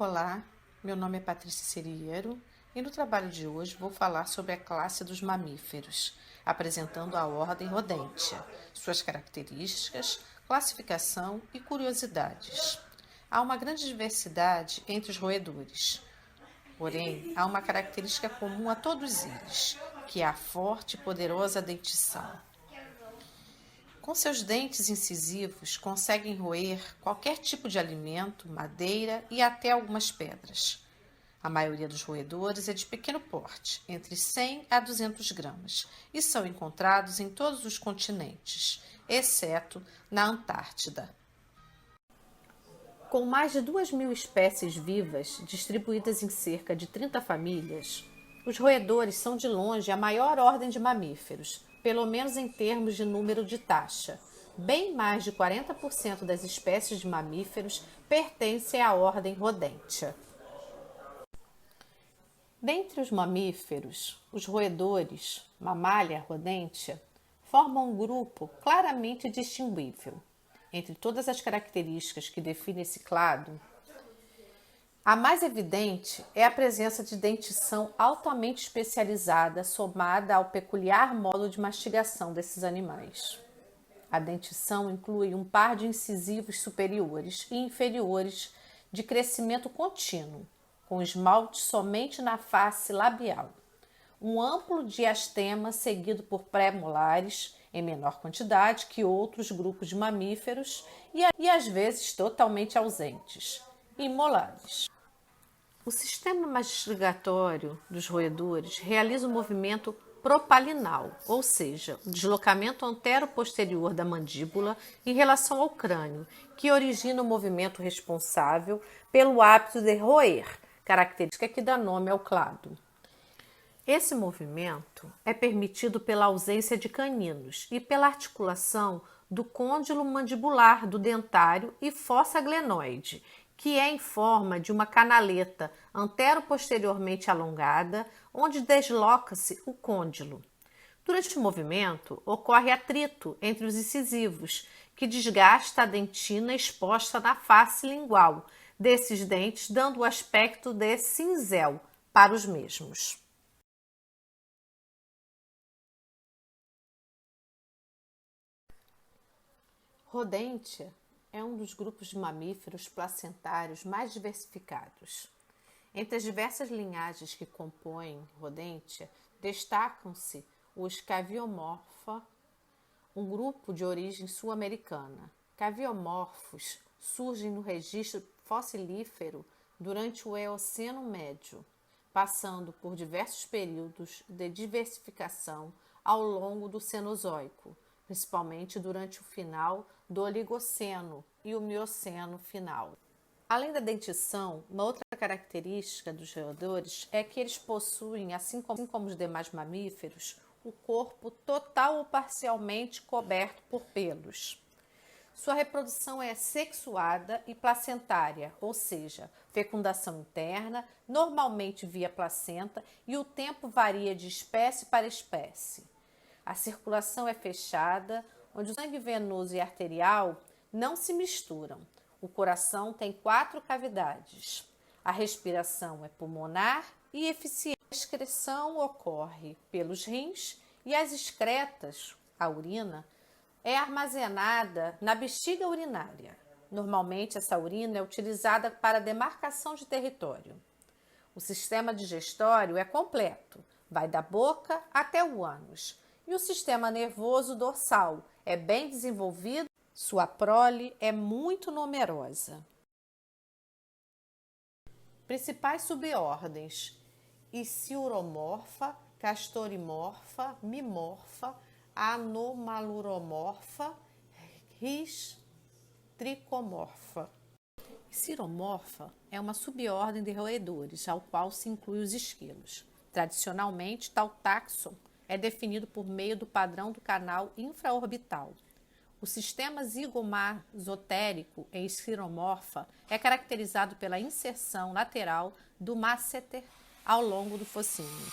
Olá, meu nome é Patrícia Serieiro e no trabalho de hoje vou falar sobre a classe dos mamíferos, apresentando a ordem Rodentia, suas características, classificação e curiosidades. Há uma grande diversidade entre os roedores, porém há uma característica comum a todos eles, que é a forte e poderosa dentição. Com seus dentes incisivos, conseguem roer qualquer tipo de alimento, madeira e até algumas pedras. A maioria dos roedores é de pequeno porte, entre 100 a 200 gramas, e são encontrados em todos os continentes, exceto na Antártida. Com mais de 2.000 espécies vivas, distribuídas em cerca de 30 famílias, os roedores são de longe a maior ordem de mamíferos, pelo menos em termos de número de taxa. Bem mais de 40% das espécies de mamíferos pertencem à ordem Rodentia. Dentre os mamíferos, os roedores, Mammalia rodentia, formam um grupo claramente distinguível. Entre todas as características que definem esse clado, a mais evidente é a presença de dentição altamente especializada somada ao peculiar modo de mastigação desses animais. A dentição inclui um par de incisivos superiores e inferiores de crescimento contínuo, com esmalte somente na face labial, um amplo diastema seguido por pré-molares, em menor quantidade que outros grupos de mamíferos e às vezes totalmente ausentes, e molares. O sistema mastigatório dos roedores realiza o movimento propalinal, ou seja, o deslocamento antero-posterior da mandíbula em relação ao crânio, que origina o movimento responsável pelo hábito de roer, característica que dá nome ao clado. Esse movimento é permitido pela ausência de caninos e pela articulação do côndilo mandibular do dentário e fossa glenoide, que é em forma de uma canaleta antero-posteriormente alongada, onde desloca-se o côndilo. Durante o movimento, ocorre atrito entre os incisivos, que desgasta a dentina exposta na face lingual desses dentes, dando o aspecto de cinzel para os mesmos. Rodentia é um dos grupos de mamíferos placentários mais diversificados. Entre as diversas linhagens que compõem Rodentia, destacam-se os Caviomorpha, um grupo de origem sul-americana. Caviomorfos surgem no registro fossilífero durante o Eoceno Médio, passando por diversos períodos de diversificação ao longo do Cenozoico, principalmente durante o final do Oligoceno e o Mioceno final. Além da dentição, uma outra característica dos roedores é que eles possuem, assim como os demais mamíferos, o corpo total ou parcialmente coberto por pelos. Sua reprodução é sexuada e placentária, ou seja, fecundação interna, normalmente via placenta, e o tempo varia de espécie para espécie. A circulação é fechada, onde o sangue venoso e arterial não se misturam. O coração tem 4 cavidades. A respiração é pulmonar e eficiente. A excreção ocorre pelos rins e as excretas, a urina, é armazenada na bexiga urinária. Normalmente, essa urina é utilizada para demarcação de território. O sistema digestório é completo, vai da boca até o ânus. E o sistema nervoso dorsal é bem desenvolvido, sua prole é muito numerosa. Principais subordens: Isciuromorpha, Castorimorpha, Mimorpha, Anomaluromorpha, Tricomorpha. Isciuromorpha é uma subordem de roedores, ao qual se inclui os esquilos. Tradicionalmente, tal táxon é definido por meio do padrão do canal infraorbital. O sistema zigomasotérico em Isciuromorpha é caracterizado pela inserção lateral do masseter ao longo do focinho.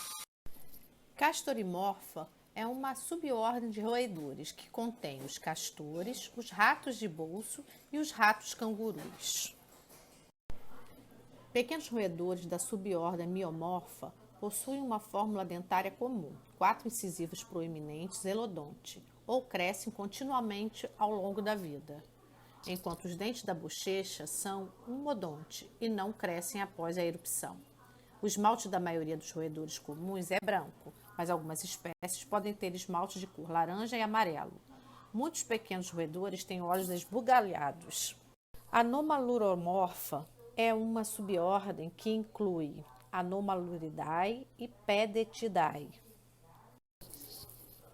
Castorimorpha é uma subordem de roedores que contém os castores, os ratos de bolso e os ratos cangurus. Pequenos roedores da subordem Myomorpha possuem uma fórmula dentária comum, 4 incisivos proeminentes elodonte, ou crescem continuamente ao longo da vida, enquanto os dentes da bochecha são umodonte e não crescem após a erupção. O esmalte da maioria dos roedores comuns é branco, mas algumas espécies podem ter esmalte de cor laranja e amarelo. Muitos pequenos roedores têm olhos esbugalhados. A Anomaluromorpha é uma subordem que inclui Anomaluridae e Pedetidae.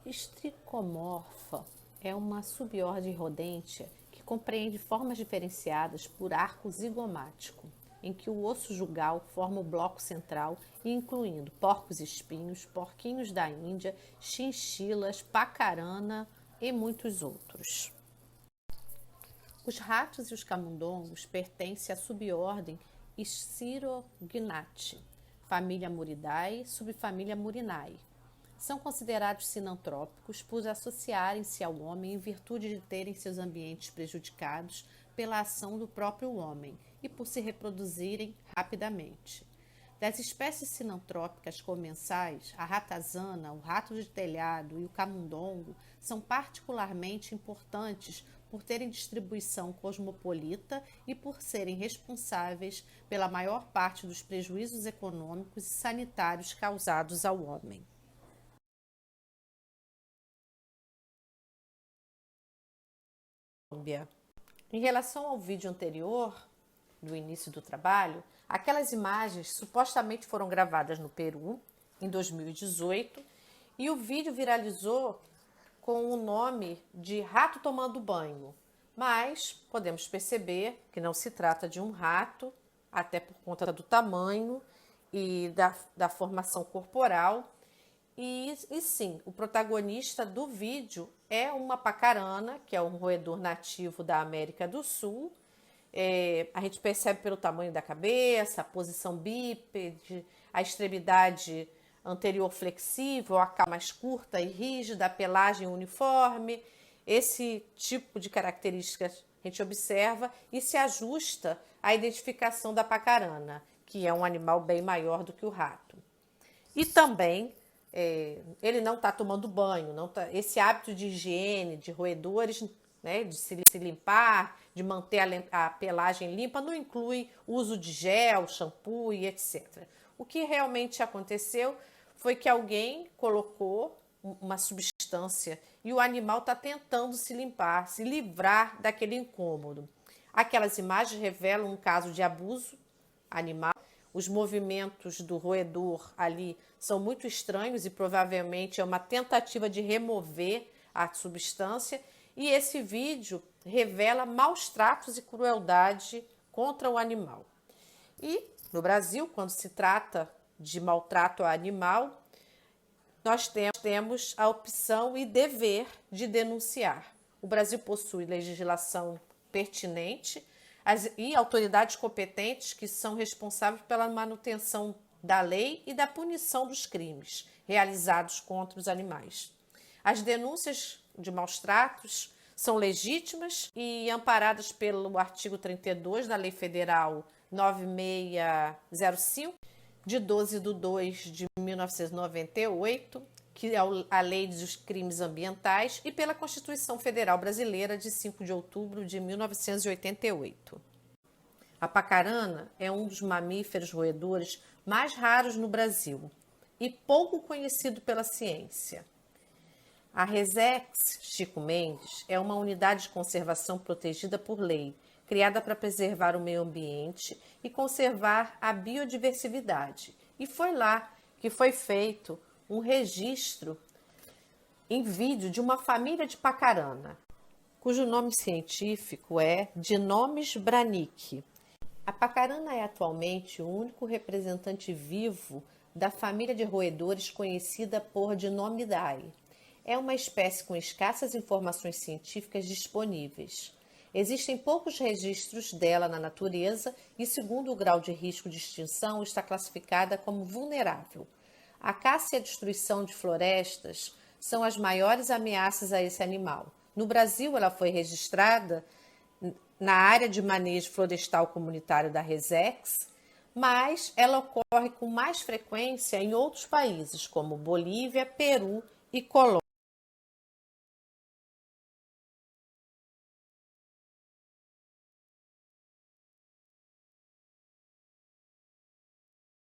Stricomorpha é uma subordem rodêntea que compreende formas diferenciadas por arco zigomático, em que o osso jugal forma o bloco central, incluindo porcos-espinhos, porquinhos da Índia, chinchilas, pacarana e muitos outros. Os ratos e os camundongos pertencem à subordem Sciurognathae, família Muridae, subfamília Murinae. São considerados sinantrópicos por associarem-se ao homem em virtude de terem seus ambientes prejudicados pela ação do próprio homem e por se reproduzirem rapidamente. Das espécies sinantrópicas comensais, a ratazana, o rato de telhado e o camundongo são particularmente importantes por terem distribuição cosmopolita e por serem responsáveis pela maior parte dos prejuízos econômicos e sanitários causados ao homem. Em relação ao vídeo anterior, do início do trabalho, aquelas imagens supostamente foram gravadas no Peru em 2018 e o vídeo viralizou com o nome de rato tomando banho, mas podemos perceber que não se trata de um rato, até por conta do tamanho e da formação corporal. E sim, o protagonista do vídeo é uma pacarana, que é um roedor nativo da América do Sul. A gente percebe pelo tamanho da cabeça, a posição bípede, a extremidade anterior flexível, a cauda mais curta e rígida, a pelagem uniforme. Esse tipo de características a gente observa e se ajusta à identificação da pacarana, que é um animal bem maior do que o rato. E também ele não está tomando banho, esse hábito de higiene, de roedores, né, de se limpar, de manter a pelagem limpa, não inclui uso de gel, shampoo e etc. O que realmente aconteceu foi que alguém colocou uma substância e o animal está tentando se limpar, se livrar daquele incômodo. Aquelas imagens revelam um caso de abuso animal. Os movimentos do roedor ali são muito estranhos e provavelmente é uma tentativa de remover a substância. E esse vídeo revela maus tratos e crueldade contra o animal. E no Brasil, quando se trata de maltrato animal, nós temos a opção e dever de denunciar. O Brasil possui legislação pertinente e autoridades competentes que são responsáveis pela manutenção da lei e da punição dos crimes realizados contra os animais. As denúncias de maus tratos são legítimas e amparadas pelo artigo 32 da Lei Federal 9605, de 12/2/1998, que é a Lei dos Crimes Ambientais, e pela Constituição Federal Brasileira de 5 de outubro de 1988. A pacarana é um dos mamíferos roedores mais raros no Brasil e pouco conhecido pela ciência. A Resex Chico Mendes é uma unidade de conservação protegida por lei, criada para preservar o meio ambiente e conservar a biodiversidade. E foi lá que foi feito um registro em vídeo de uma família de pacarana, cujo nome científico é Dinomis branick. A pacarana é atualmente o único representante vivo da família de roedores conhecida por Dinomidae. É uma espécie com escassas informações científicas disponíveis. Existem poucos registros dela na natureza e, segundo o grau de risco de extinção, está classificada como vulnerável. A caça e a destruição de florestas são as maiores ameaças a esse animal. No Brasil, ela foi registrada na área de manejo florestal comunitário da Resex, mas ela ocorre com mais frequência em outros países, como Bolívia, Peru e Colômbia.